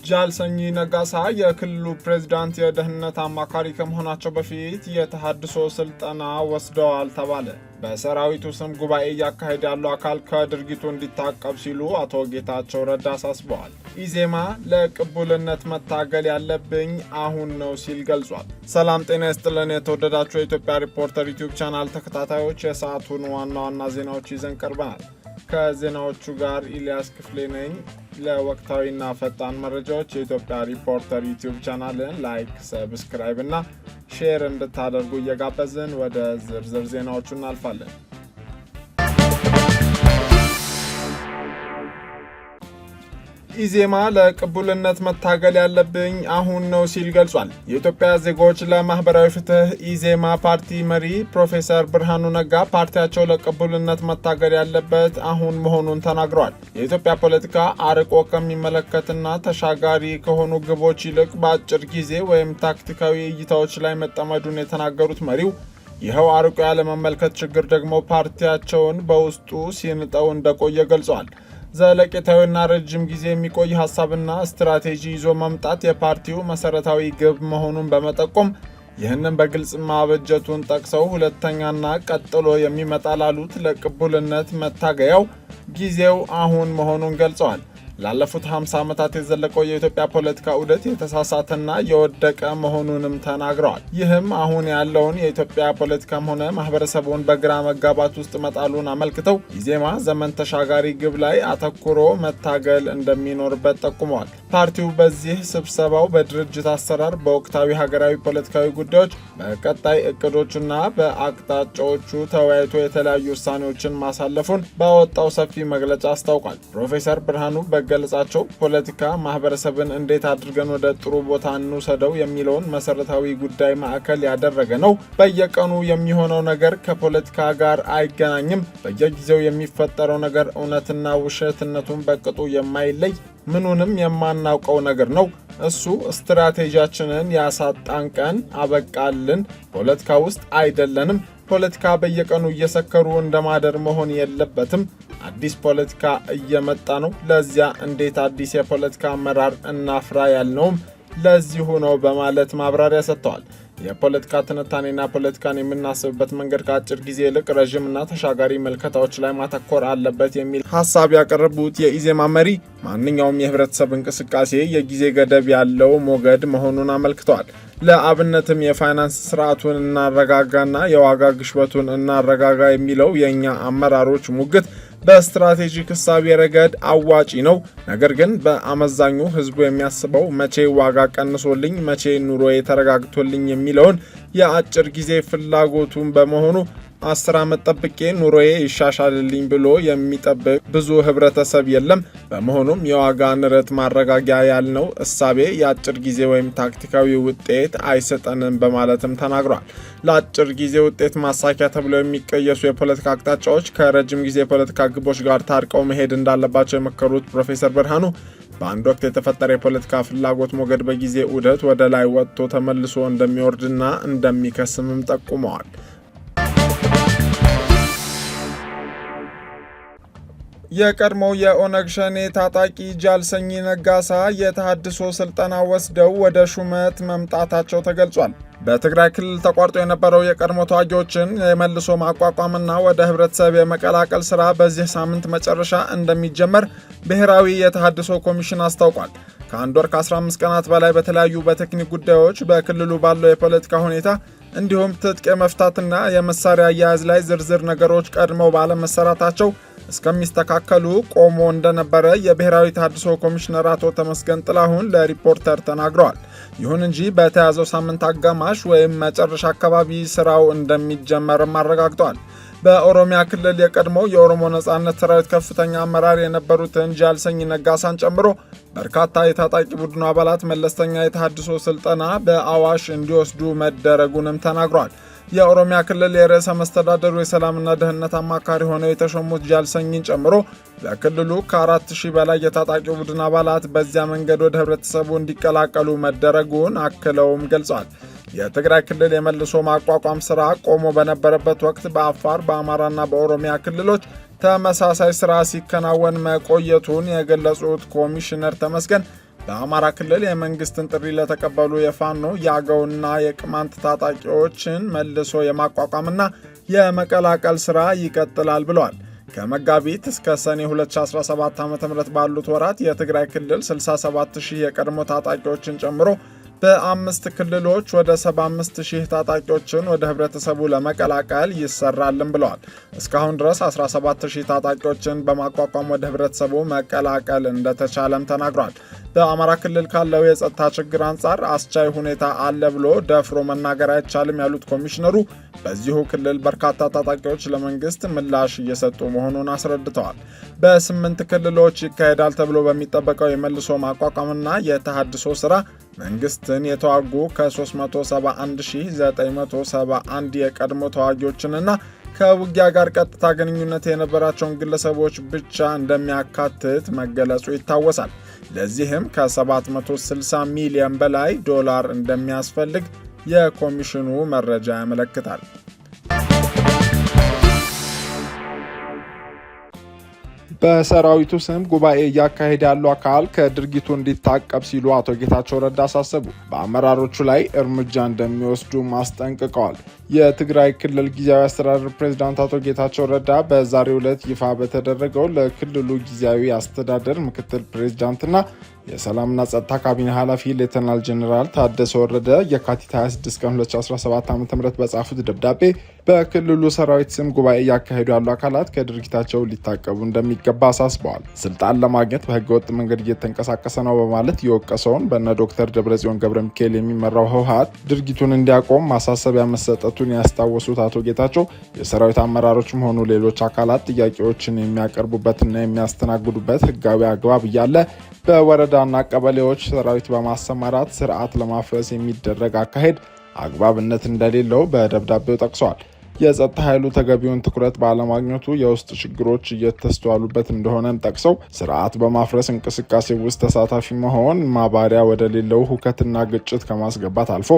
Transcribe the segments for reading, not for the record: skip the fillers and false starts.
ጃልሰኝ ነጋሳ የክልሉ ፕሬዝዳንት የደህንነት አማካሪ ከመሆናቸው በፊት የተሃድሶ ስልጠና ወስደዋል ተባለ። በሰራዊቱ ስም ጉባኤ ያካሄደ ያለው አካል ከድርጊቱ እንዲታቀብ ሲሉ አቶ ጌታቸው ረዳ አሳስበዋል። ኢዜማ ለቅቡልነት መታገል ያለብኝ አሁን ነው ሲል ገልጿል። ሰላም ጤና ይስጥልን የተወደዳችሁ የኢትዮጵያ ሪፖርተር ዩቲዩብ ቻናል ተከታታዮች የሰዓቱን ዋና ዋና ዜናዎች ይዘን ቀርበናል። ከዜናዎቹ ጋር ኢሊያስ ክፍሌ ነኝ። ለወቅታዊና ፈጣን መረጃዎች የኢትዮጵያ ሪፖርተር ዩቲዩብ ቻናልን ላይክ፣ ሰብስክራይብ እና ሼር እንድታደርጉ እየጋበዝን ወደ ዝርዝር ዜናዎቹ እናልፋለን። ኢዜማ ለቅቡልነት መታገል ያለብኝ አሁን ነው ሲል ገልጿል። የኢትዮጵያ ዜጎች ለማህበራዊ ፍትህ ኢዜማ ፓርቲ መሪ ፕሮፌሰር ብርሃኑ ነጋ ፓርቲያቸው ለቅቡልነት መታገል ያለበት አሁን መሆኑን ተናግረዋል። የኢትዮጵያ ፖለቲካ አርቆ ከሚመለከትና ተሻጋሪ ከሆኑ ግቦች ይልቅ በአጭር ጊዜ ወይም ታክቲካዊ እይታዎች ላይ መጠመዱን የተናገሩት መሪው ይኸው አርቆ ያለመመልከት ችግር ደግሞ ፓርቲያቸውን በውስጡ ሲንጠው እንደቆየ ገልጸዋል። ዘለቄታዊና ረጅም ጊዜ የሚቆይ ሀሳብና ስትራቴጂ ይዞ መምጣት የፓርቲው መሰረታዊ ግብ መሆኑን በመጠቆም ይህንን በግልጽ ማበጀቱን ጠቅሰው ሁለተኛና ቀጥሎ የሚመጣ ላሉት ለቅቡልነት መታገያው ጊዜው አሁን መሆኑን ገልጸዋል። ላለፉት 50 ዓመታት የዘለቀው የኢትዮጵያ ፖለቲካ ዑደት የተሳሳተና የወደቀ መሆኑንም ተናግረዋል። ይህም አሁን ያለውን የኢትዮጵያ ፖለቲካም ሆነ ማህበረሰቡን በግራ መጋባት ውስጥ መጣሉን አመልክተው ኢዜማ ዘመን ተሻጋሪ ግብ ላይ አተኩሮ መታገል እንደሚኖርበት ጠቁመዋል። ፓርቲው በዚህ ስብሰባው በድርጅት አሰራር፣ በወቅታዊ ሀገራዊ ፖለቲካዊ ጉዳዮች፣ በቀጣይ እቅዶችና በአቅጣጫዎቹ ተወያይቶ የተለያዩ ውሳኔዎችን ማሳለፉን ባወጣው ሰፊ መግለጫ አስታውቋል። ፕሮፌሰር ብርሃኑ በገለጻቸው ፖለቲካ ማህበረሰብን እንዴት አድርገን ወደ ጥሩ ቦታ እንውሰደው የሚለውን መሰረታዊ ጉዳይ ማዕከል ያደረገ ነው። በየቀኑ የሚሆነው ነገር ከፖለቲካ ጋር አይገናኝም። በየጊዜው የሚፈጠረው ነገር እውነትና ውሸትነቱን በቅጡ የማይለይ ምኑንም የማናውቀው ነገር ነው። እሱ ስትራቴጂያችንን ያሳጣን ቀን አበቃልን። ፖለቲካ ውስጥ አይደለንም። ፖለቲካ በየቀኑ እየሰከሩ እንደማደር መሆን የለበትም። አዲስ ፖለቲካ እየመጣ ነው። ለዚያ እንዴት አዲስ የፖለቲካ አመራር እናፍራ ያልነውም ለዚሁ ነው በማለት ማብራሪያ ሰጥተዋል። የፖለቲካ ትንታኔና ፖለቲካን የምናስብበት መንገድ ከአጭር ጊዜ ይልቅ ረዥምና ተሻጋሪ መልከታዎች ላይ ማተኮር አለበት የሚል ሀሳብ ያቀረቡት የኢዜማ መሪ ማንኛውም የህብረተሰብ እንቅስቃሴ የጊዜ ገደብ ያለው ሞገድ መሆኑን አመልክተዋል። ለአብነትም የፋይናንስ ስርዓቱን እናረጋጋና የዋጋ ግሽበቱን እናረጋጋ የሚለው የእኛ አመራሮች ሙግት በስትራቴጂክ እሳቤ ረገድ አዋጪ ነው። ነገር ግን በአመዛኙ ህዝቡ የሚያስበው መቼ ዋጋ ቀንሶልኝ፣ መቼ ኑሮዬ ተረጋግቶልኝ የሚለውን የአጭር ጊዜ ፍላጎቱን በመሆኑ 10 ዓመት ጠብቄ ኑሮዬ ይሻሻልልኝ ብሎ የሚጠብቅ ብዙ ህብረተሰብ የለም። በመሆኑም የዋጋ ንረት ማረጋጊያ ያልነው እሳቤ የአጭር ጊዜ ወይም ታክቲካዊ ውጤት አይሰጠንም በማለትም ተናግሯል። ለአጭር ጊዜ ውጤት ማሳኪያ ተብለው የሚቀየሱ የፖለቲካ አቅጣጫዎች ከረጅም ጊዜ የፖለቲካ ግቦች ጋር ታርቀው መሄድ እንዳለባቸው የመከሩት ፕሮፌሰር ብርሃኑ በአንድ ወቅት የተፈጠረ የፖለቲካ ፍላጎት ሞገድ በጊዜ ዑደት ወደ ላይ ወጥቶ ተመልሶ እንደሚወርድና እንደሚከስምም ጠቁመዋል። የቀድሞው የኦነግ ሸኔ ታጣቂ ጃልሰኝ ነጋሳ የተሃድሶ ስልጠና ወስደው ወደ ሹመት መምጣታቸው ተገልጿል። በትግራይ ክልል ተቋርጦ የነበረው የቀድሞ ተዋጊዎችን የመልሶ ማቋቋምና ወደ ህብረተሰብ የመቀላቀል ስራ በዚህ ሳምንት መጨረሻ እንደሚጀመር ብሔራዊ የተሃድሶ ኮሚሽን አስታውቋል። ከአንድ ወር ከ15 ቀናት በላይ በተለያዩ በቴክኒክ ጉዳዮች በክልሉ ባለው የፖለቲካ ሁኔታ እንዲሁም ትጥቅ የመፍታትና የመሳሪያ አያያዝ ላይ ዝርዝር ነገሮች ቀድመው ባለመሰራታቸው እስከሚስተካከሉ ቆሞ እንደነበረ የብሔራዊ ተሃድሶ ኮሚሽነር አቶ ተመስገን ጥላሁን ለሪፖርተር ተናግረዋል። ይሁን እንጂ በተያዘው ሳምንት አጋማሽ ወይም መጨረሻ አካባቢ ስራው እንደሚጀመርም አረጋግጠዋል። በኦሮሚያ ክልል የቀድሞው የኦሮሞ ነጻነት ሰራዊት ከፍተኛ አመራር የነበሩትን ጃልሰኝ ነጋሳን ጨምሮ በርካታ የታጣቂ ቡድኑ አባላት መለስተኛ የተሃድሶ ስልጠና በአዋሽ እንዲወስዱ መደረጉንም ተናግረዋል። የኦሮሚያ ክልል የርዕሰ መስተዳደሩ የሰላምና ደህንነት አማካሪ ሆነው የተሾሙት ጃልሰኝን ጨምሮ በክልሉ ከ4000 በላይ የታጣቂ ቡድን አባላት በዚያ መንገድ ወደ ህብረተሰቡ እንዲቀላቀሉ መደረጉን አክለውም ገልጸዋል። የትግራይ ክልል የመልሶ ማቋቋም ስራ ቆሞ በነበረበት ወቅት በአፋር፣ በአማራና በኦሮሚያ ክልሎች ተመሳሳይ ስራ ሲከናወን መቆየቱን የገለጹት ኮሚሽነር ተመስገን በአማራ ክልል የመንግስትን ጥሪ ለተቀበሉ የፋኖ የአገውና የቅማንት ታጣቂዎችን መልሶ የማቋቋምና የመቀላቀል ሥራ ይቀጥላል ብለዋል። ከመጋቢት እስከ ሰኔ 2017 ዓ.ም ባሉት ወራት የትግራይ ክልል 67000 የቀድሞ ታጣቂዎችን ጨምሮ በ5 ክልሎች ወደ 75000 ታጣቂዎችን ወደ ህብረተሰቡ ለመቀላቀል ይሰራልም ብለዋል። እስካሁን ድረስ 17000 ታጣቂዎችን በማቋቋም ወደ ህብረተሰቡ መቀላቀል እንደተቻለም ተናግሯል። በአማራ ክልል ካለው የጸጥታ ችግር አንጻር አስቻይ ሁኔታ አለ ብሎ ደፍሮ መናገር አይቻልም ያሉት ኮሚሽነሩ በዚሁ ክልል በርካታ ታጣቂዎች ለመንግስት ምላሽ እየሰጡ መሆኑን አስረድተዋል። በ8 ክልሎች ይካሄዳል ተብሎ በሚጠበቀው የመልሶ ማቋቋምና የተሃድሶ ስራ መንግስትን የተዋጉ ከ371971 የቀድሞ ተዋጊዎችንና ከውጊያ ጋር ቀጥታ ግንኙነት የነበራቸውን ግለሰቦች ብቻ እንደሚያካትት መገለጹ ይታወሳል። ለዚህም ከ760 ሚሊዮን በላይ ዶላር እንደሚያስፈልግ የኮሚሽኑ መረጃ ያመለክታል። በሰራዊቱ ስም ጉባኤ እያካሄደ ያለው አካል ከድርጊቱ እንዲታቀብ ሲሉ አቶ ጌታቸው ረዳ አሳሰቡ። በአመራሮቹ ላይ እርምጃ እንደሚወስዱ አስጠንቅቀዋል። የትግራይ ክልል ጊዜያዊ አስተዳደር ፕሬዝዳንት አቶ ጌታቸው ረዳ በዛሬው ዕለት ይፋ በተደረገው ለክልሉ ጊዜያዊ አስተዳደር ምክትል ፕሬዝዳንትና የሰላምና ጸጥታ ካቢኔ ኃላፊ ሌተናል ጄኔራል ታደሰ ወረደ የካቲት 26 ቀን 2017 ዓ.ም በጻፉት ደብዳቤ በክልሉ ሰራዊት ስም ጉባኤ እያካሄዱ ያሉ አካላት ከድርጊታቸው ሊታቀቡ እንደሚገባ አሳስበዋል። ስልጣን ለማግኘት በህገወጥ መንገድ እየተንቀሳቀሰ ነው በማለት የወቀሰውን በነ ዶክተር ደብረጽዮን ገብረ ሚካኤል የሚመራው ህወሓት ድርጊቱን እንዲያቆም ማሳሰቢያ መሰጠቱን ያስታወሱት አቶ ጌታቸው የሰራዊት አመራሮችም ሆኑ ሌሎች አካላት ጥያቄዎችን የሚያቀርቡበትና የሚያስተናግዱበት ህጋዊ አግባብ እያለ በወረዳና ቀበሌዎች ሰራዊት በማሰማራት ስርዓት ለማፍረስ የሚደረግ አካሄድ አግባብነት እንደሌለው በደብዳቤው ጠቅሰዋል። የጸጥታ ኃይሉ ተገቢውን ትኩረት ባለማግኘቱ የውስጥ ችግሮች እየተስተዋሉበት እንደሆነም ጠቅሰው ስርዓት በማፍረስ እንቅስቃሴ ውስጥ ተሳታፊ መሆን ማባሪያ ወደሌለው ሁከትና ግጭት ከማስገባት አልፎ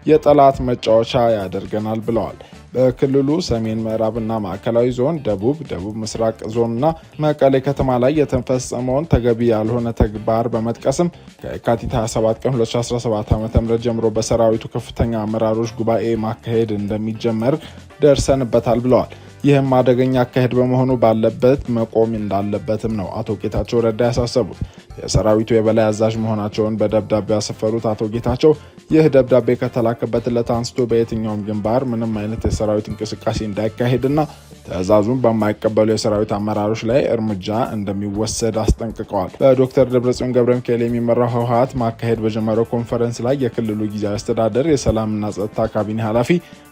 የጠላት መጫወቻ ያደርገናል ብለዋል። በክልሉ ሰሜን ምዕራብና ማዕከላዊ ዞን፣ ደቡብ ምስራቅ ዞንና መቀሌ ከተማ ላይ የተፈጸመውን ተገቢ ያልሆነ ተግባር በመጥቀስም ከየካቲት 27 ቀን 2017 ዓ.ም ጀምሮ በሰራዊቱ ከፍተኛ አመራሮች ጉባኤ ማካሄድ እንደሚጀመር ደርሰንበታል ብለዋል። ይህም አደገኛ አካሄድ በመሆኑ ባለበት መቆም እንዳለበትም ነው አቶ ጌታቸው ረዳ ያሳሰቡት። የሰራዊቱ የበላይ አዛዥ መሆናቸውን በደብዳቤው ያሰፈሩት አቶ ጌታቸው ይህ ደብዳቤ ከተላከበት ዕለት አንስቶ በየትኛውም ግንባር ምንም አይነት የሰራዊት እንቅስቃሴ እንዳይካሄድና ትዕዛዙን በማይቀበሉ የሰራዊት አመራሮች ላይ እርምጃ እንደሚወሰድ አስጠንቅቀዋል። በዶክተር ደብረጽዮን ገብረ ሚካኤል የሚመራው ህወሓት ማካሄድ በጀመረው ኮንፈረንስ ላይ የክልሉ ጊዜያዊ አስተዳደር የሰላምና ጸጥታ ካቢኔ ኃላፊ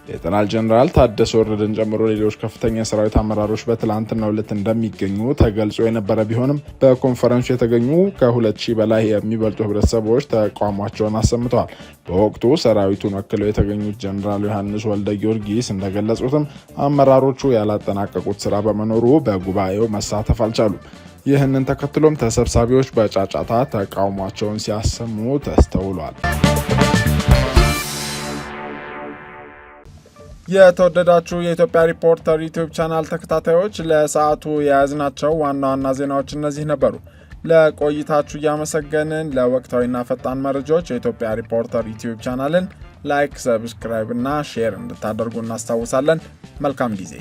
ሌተናል ጄኔራል ታደሰ ወረደን ጨምሮ ሌሎች ከፍተኛ የሰራዊት አመራሮች በትላንትናው ዕለት እንደሚገኙ ተገልጾ የነበረ ቢሆንም በኮንፈረንሱ የተገኙ ከ2000 በላይ የሚበልጡ ህብረተሰቦች ተቃውሟቸውን አሰምተዋል። በወቅቱ ሰራዊቱን ወክለው የተገኙት ጄኔራል ዮሐንስ ወልደ ጊዮርጊስ እንደገለጹትም አመራሮቹ ያላጠናቀቁት ስራ በመኖሩ በጉባኤው መሳተፍ አልቻሉም። ይህንን ተከትሎም ተሰብሳቢዎች በጫጫታ ተቃውሟቸውን ሲያሰሙ ተስተውሏል። የተወደዳችሁ የኢትዮጵያ ሪፖርተር ዩቲዩብ ቻናል ተከታታዮች ለሰዓቱ የያዝናቸው ዋና ዋና ዜናዎች እነዚህ ነበሩ። ለቆይታችሁ እያመሰገንን ለወቅታዊና ፈጣን መረጃዎች የኢትዮጵያ ሪፖርተር ዩቲዩብ ቻናልን ላይክ፣ ሰብስክራይብ እና ሼር እንድታደርጉ እናስታውሳለን። መልካም ጊዜ